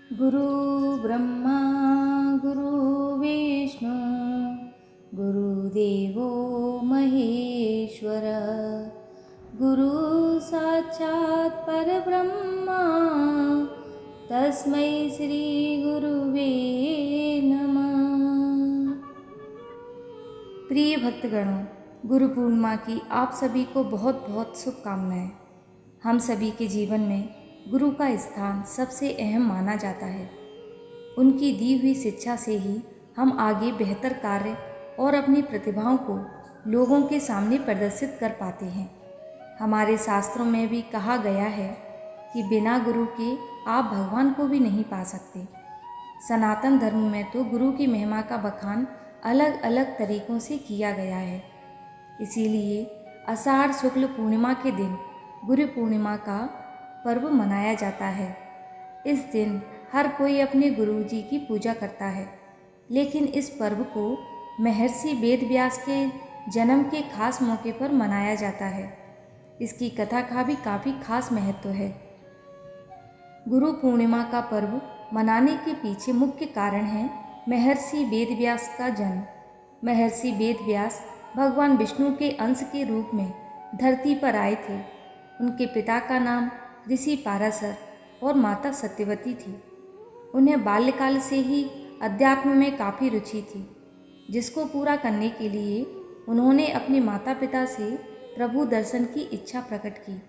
गुरु ब्रह्मा गुरु विष्णु गुरुदेवो महेश्वर गुरु साक्षात् परब्रह्मा तस्मै श्री गुरुवे नमः। प्रिय भक्तगणों, गुरु पूर्णिमा की आप सभी को बहुत बहुत शुभकामनाएं। हम सभी के जीवन में गुरु का स्थान सबसे अहम माना जाता है। उनकी दी हुई शिक्षा से ही हम आगे बेहतर कार्य और अपनी प्रतिभाओं को लोगों के सामने प्रदर्शित कर पाते हैं। हमारे शास्त्रों में भी कहा गया है कि बिना गुरु के आप भगवान को भी नहीं पा सकते। सनातन धर्म में तो गुरु की महिमा का बखान अलग अलग तरीकों से किया गया है। इसीलिए आषाढ़ शुक्ल पूर्णिमा के दिन गुरु पूर्णिमा का पर्व मनाया जाता है। इस दिन हर कोई अपने गुरु जी की पूजा करता है, लेकिन इस पर्व को महर्षि वेद व्यास के जन्म के खास मौके पर मनाया जाता है। इसकी कथा का भी काफ़ी खास महत्व है। गुरु पूर्णिमा का पर्व मनाने के पीछे मुख्य कारण है महर्षि वेद व्यास का जन्म। महर्षि वेद व्यास भगवान विष्णु के अंश के रूप में धरती पर आए थे। उनके पिता का नाम ऋषि पाराशर और माता सत्यवती थी। उन्हें बाल्यकाल से ही अध्यात्म में काफ़ी रुचि थी, जिसको पूरा करने के लिए उन्होंने अपने माता पिता से प्रभु दर्शन की इच्छा प्रकट की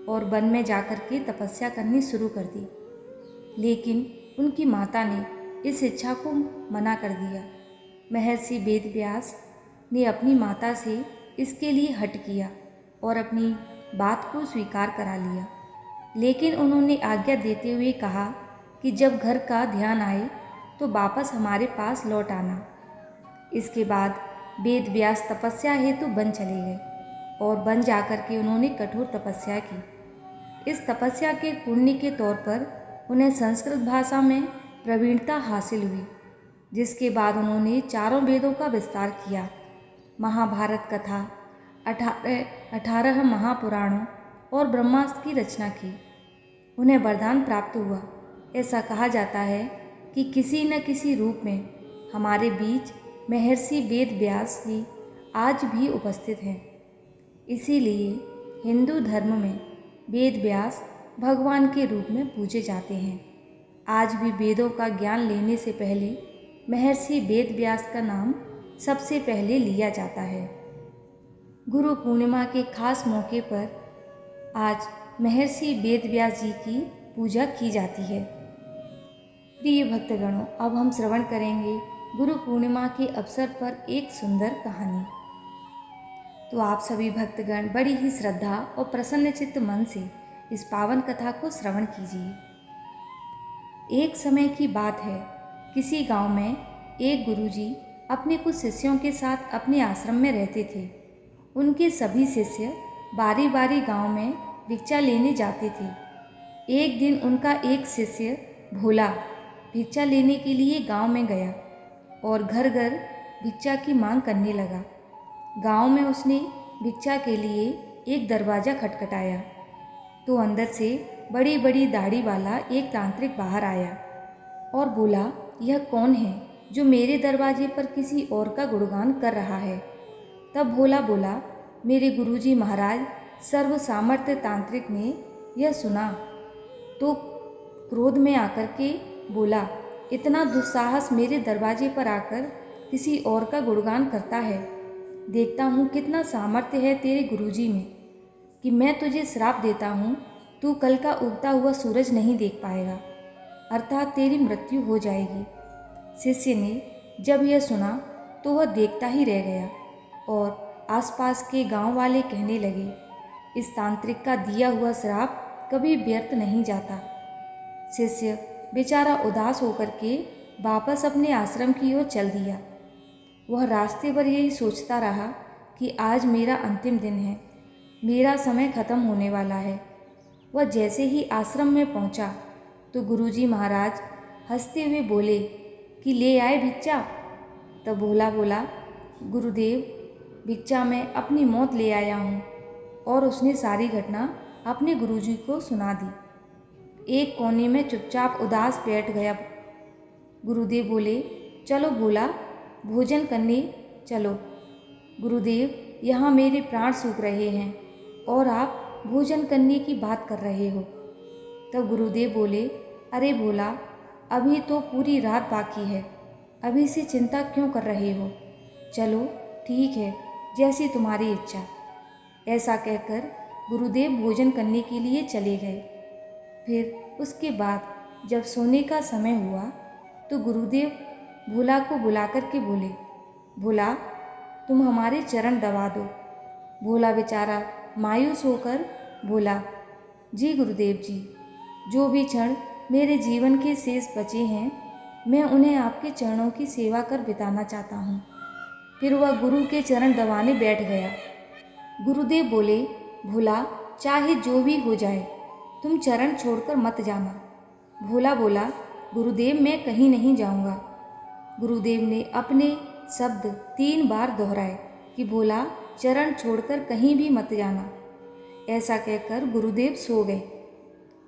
और वन में जाकर के तपस्या करनी शुरू कर दी। लेकिन उनकी माता ने इस इच्छा को मना कर दिया। महर्षि वेद व्यास ने अपनी माता से इसके लिए हट किया और अपनी बात को स्वीकार करा लिया। लेकिन उन्होंने आज्ञा देते हुए कहा कि जब घर का ध्यान आए तो वापस हमारे पास लौट आना। इसके बाद वेद व्यास तपस्या हेतु वन चले गए और वन जाकर के उन्होंने कठोर तपस्या की। इस तपस्या के पुण्य के तौर पर उन्हें संस्कृत भाषा में प्रवीणता हासिल हुई, जिसके बाद उन्होंने चारों वेदों का विस्तार किया। महाभारत कथा, 18 महापुराणों और ब्रह्मास्त्र की रचना की। उन्हें वरदान प्राप्त हुआ। ऐसा कहा जाता है कि किसी न किसी रूप में हमारे बीच महर्षि वेद व्यास जी आज भी उपस्थित हैं। इसीलिए हिंदू धर्म में वेद व्यास भगवान के रूप में पूजे जाते हैं। आज भी वेदों का ज्ञान लेने से पहले महर्षि वेद व्यास का नाम सबसे पहले लिया जाता है। गुरु पूर्णिमा के खास मौके पर आज महर्षि वेद व्यास जी की पूजा की जाती है। प्रिय भक्तगणों, अब हम श्रवण करेंगे गुरु पूर्णिमा के अवसर पर एक सुंदर कहानी। तो आप सभी भक्तगण बड़ी ही श्रद्धा और प्रसन्नचित्त मन से इस पावन कथा को श्रवण कीजिए। एक समय की बात है, किसी गांव में एक गुरुजी अपने कुछ शिष्यों के साथ अपने आश्रम में रहते थे। उनके सभी शिष्य बारी बारी गांव में भिक्षा लेने जाते थे। एक दिन उनका एक शिष्य भोला भिक्षा लेने के लिए गांव में गया और घर घर भिक्षा की मांग करने लगा। गांव में उसने भिक्षा के लिए एक दरवाज़ा खटखटाया तो अंदर से बड़ी बड़ी दाढ़ी वाला एक तांत्रिक बाहर आया और बोला, यह कौन है जो मेरे दरवाजे पर किसी और का गुणगान कर रहा है। तब भोला बोला, मेरे गुरुजी महाराज सर्व सामर्थ्य तांत्रिक ने यह सुना तो क्रोध में आकर के बोला, इतना दुस्साहस मेरे दरवाजे पर आकर किसी और का गुणगान करता है। देखता हूँ कितना सामर्थ्य है तेरे गुरुजी में कि मैं तुझे श्राप देता हूँ, तू कल का उगता हुआ सूरज नहीं देख पाएगा, अर्थात तेरी मृत्यु हो जाएगी। शिष्य ने जब यह सुना तो वह देखता ही रह गया और आसपास के गांव वाले कहने लगे, इस तांत्रिक का दिया हुआ श्राप कभी व्यर्थ नहीं जाता। शिष्य बेचारा उदास होकर के वापस अपने आश्रम की ओर चल दिया। वह रास्ते पर यही सोचता रहा कि आज मेरा अंतिम दिन है, मेरा समय खत्म होने वाला है। वह जैसे ही आश्रम में पहुंचा तो गुरुजी महाराज हंसते हुए बोले कि ले आए भिक्षा। तब भोला बोला, गुरुदेव भिक्षा में अपनी मौत ले आया हूँ। और उसने सारी घटना अपने गुरुजी को सुना दी। एक कोने में चुपचाप उदास बैठ गया। गुरुदेव बोले, चलो भोला, भोजन करने चलो। गुरुदेव, यहाँ मेरे प्राण सूख रहे हैं और आप भोजन करने की बात कर रहे हो। तब गुरुदेव बोले, अरे भोला, अभी तो पूरी रात बाकी है, अभी से चिंता क्यों कर रहे हो? चलो ठीक है, जैसी तुम्हारी इच्छा। ऐसा कहकर गुरुदेव भोजन करने के लिए चले गए। फिर उसके बाद जब सोने का समय हुआ तो गुरुदेव भोला को बुला कर के बोले, भोला, तुम हमारे चरण दबा दो। भोला बेचारा मायूस होकर बोला, जी गुरुदेव जी, जो भी क्षण मेरे जीवन के शेष बचे हैं, मैं उन्हें आपके चरणों की सेवा कर बिताना चाहता हूँ। फिर वह गुरु के चरण दबाने बैठ गया। गुरुदेव बोले, भोला, चाहे जो भी हो जाए, तुम चरण छोड़कर मत जाना। भोला बोला, गुरुदेव, मैं कहीं नहीं जाऊँगा। गुरुदेव ने अपने शब्द 3 बार दोहराए कि भोला, चरण छोड़कर कहीं भी मत जाना। ऐसा कहकर गुरुदेव सो गए।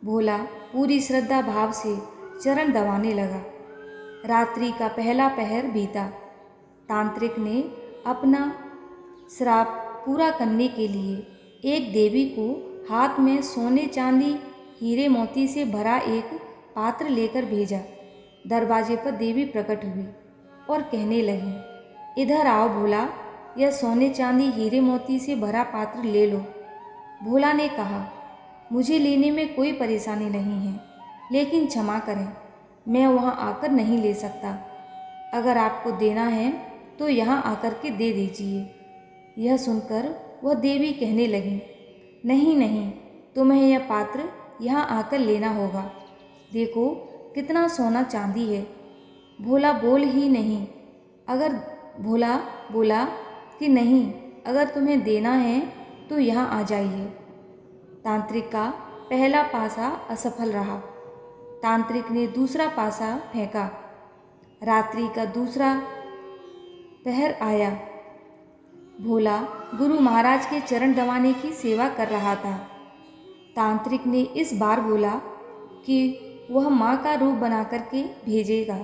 भोला पूरी श्रद्धा भाव से चरण दबाने लगा। रात्रि का पहला पहर बीता। तांत्रिक ने अपना श्राप पूरा करने के लिए एक देवी को हाथ में सोने चांदी हीरे मोती से भरा एक पात्र लेकर भेजा। दरवाजे पर देवी प्रकट हुई और कहने लगी, इधर आओ भोला, यह सोने चांदी हीरे मोती से भरा पात्र ले लो। भोला ने कहा, मुझे लेने में कोई परेशानी नहीं है, लेकिन क्षमा करें, मैं वहाँ आकर नहीं ले सकता। अगर आपको देना है तो यहाँ आकर के दे दीजिए। यह सुनकर वह देवी कहने लगी, नहीं नहीं, तुम्हें यह पात्र यहाँ आकर लेना होगा। देखो कितना सोना चांदी है। भोला बोल ही नहीं। अगर भोला बोला कि नहीं, अगर तुम्हें देना है तो यहाँ आ जाइए। तांत्रिक का पहला पासा असफल रहा। तांत्रिक ने दूसरा पासा फेंका। रात्रि का दूसरा पहर आया। भोला गुरु महाराज के चरण दबाने की सेवा कर रहा था। तांत्रिक ने इस बार बोला कि वह माँ का रूप बना कर के भेजेगा।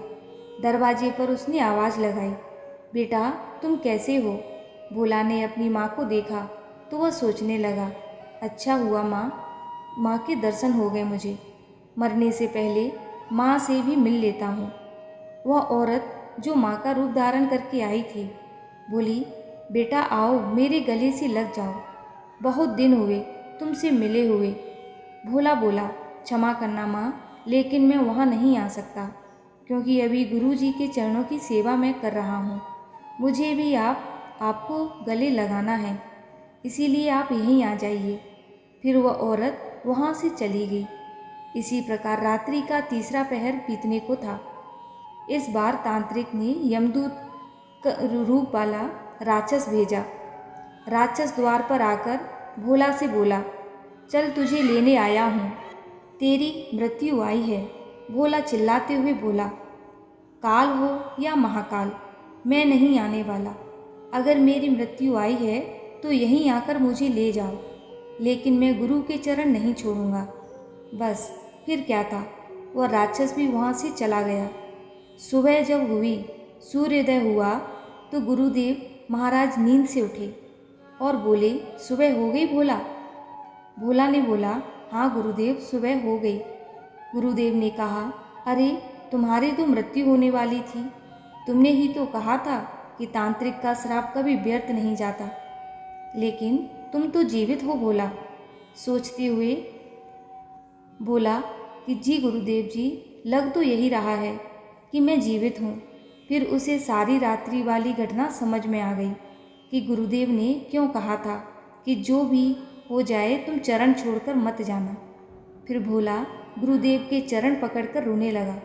दरवाजे पर उसने आवाज़ लगाई, बेटा तुम कैसे हो? भोला ने अपनी माँ को देखा तो वह सोचने लगा, अच्छा हुआ माँ के दर्शन हो गए मुझे। मरने से पहले माँ से भी मिल लेता हूँ। वह औरत जो माँ का रूप धारण करके आई थी बोली, बेटा आओ, मेरे गले से लग जाओ, बहुत दिन हुए तुमसे मिले हुए। भोला बोला, क्षमा करना माँ, लेकिन मैं वहाँ नहीं आ सकता, क्योंकि अभी गुरु जी के चरणों की सेवा मैं कर रहा हूँ। मुझे भी आपको गले लगाना है, इसीलिए आप यहीं आ जाइए। फिर वह औरत वहाँ से चली गई। इसी प्रकार रात्रि का तीसरा पहर बीतने को था। इस बार तांत्रिक ने यमदूत रूप वाला राक्षस भेजा। राक्षस द्वार पर आकर भोला से बोला, चल तुझे लेने आया हूँ, तेरी मृत्यु आई है। भोला चिल्लाते हुए बोला, काल हो या महाकाल, मैं नहीं आने वाला। अगर मेरी मृत्यु आई है तो यहीं आकर मुझे ले जाओ, लेकिन मैं गुरु के चरण नहीं छोड़ूंगा। बस फिर क्या था, वह राक्षस भी वहाँ से चला गया। सुबह जब हुई, सूर्योदय हुआ तो गुरुदेव महाराज नींद से उठे और बोले, सुबह हो गई भोला? भोला ने बोला, हाँ गुरुदेव, सुबह हो गई। गुरुदेव ने कहा, अरे तुम्हारी तो मृत्यु होने वाली थी, तुमने ही तो कहा था कि तांत्रिक का श्राप कभी व्यर्थ नहीं जाता, लेकिन तुम तो जीवित हो भोला। सोचते हुए बोला कि जी गुरुदेव जी, लग तो यही रहा है कि मैं जीवित हूँ। फिर उसे सारी रात्रि वाली घटना समझ में आ गई कि गुरुदेव ने क्यों कहा था कि जो भी हो जाए तुम चरण छोड़कर मत जाना। फिर भोला गुरुदेव के चरण पकड़कर रोने लगा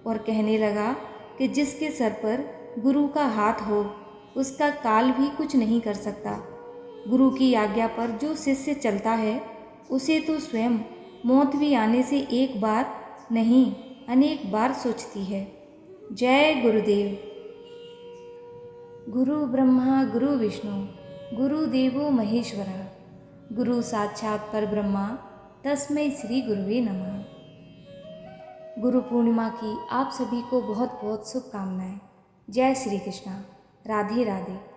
और कहने लगा कि जिसके सर पर गुरु का हाथ हो उसका काल भी कुछ नहीं कर सकता। गुरु की आज्ञा पर जो शिष्य चलता है उसे तो स्वयं मौत भी आने से एक बार नहीं अनेक बार सोचती है। जय गुरुदेव। गुरु ब्रह्मा गुरु विष्णु गुरुदेवो महेश्वरः, गुरु साक्षात् परब्रह्मा, तस्मै श्री गुरुवे नमः। गुरु पूर्णिमा की आप सभी को बहुत बहुत शुभकामनाएं। जय श्री कृष्णा। राधे राधे।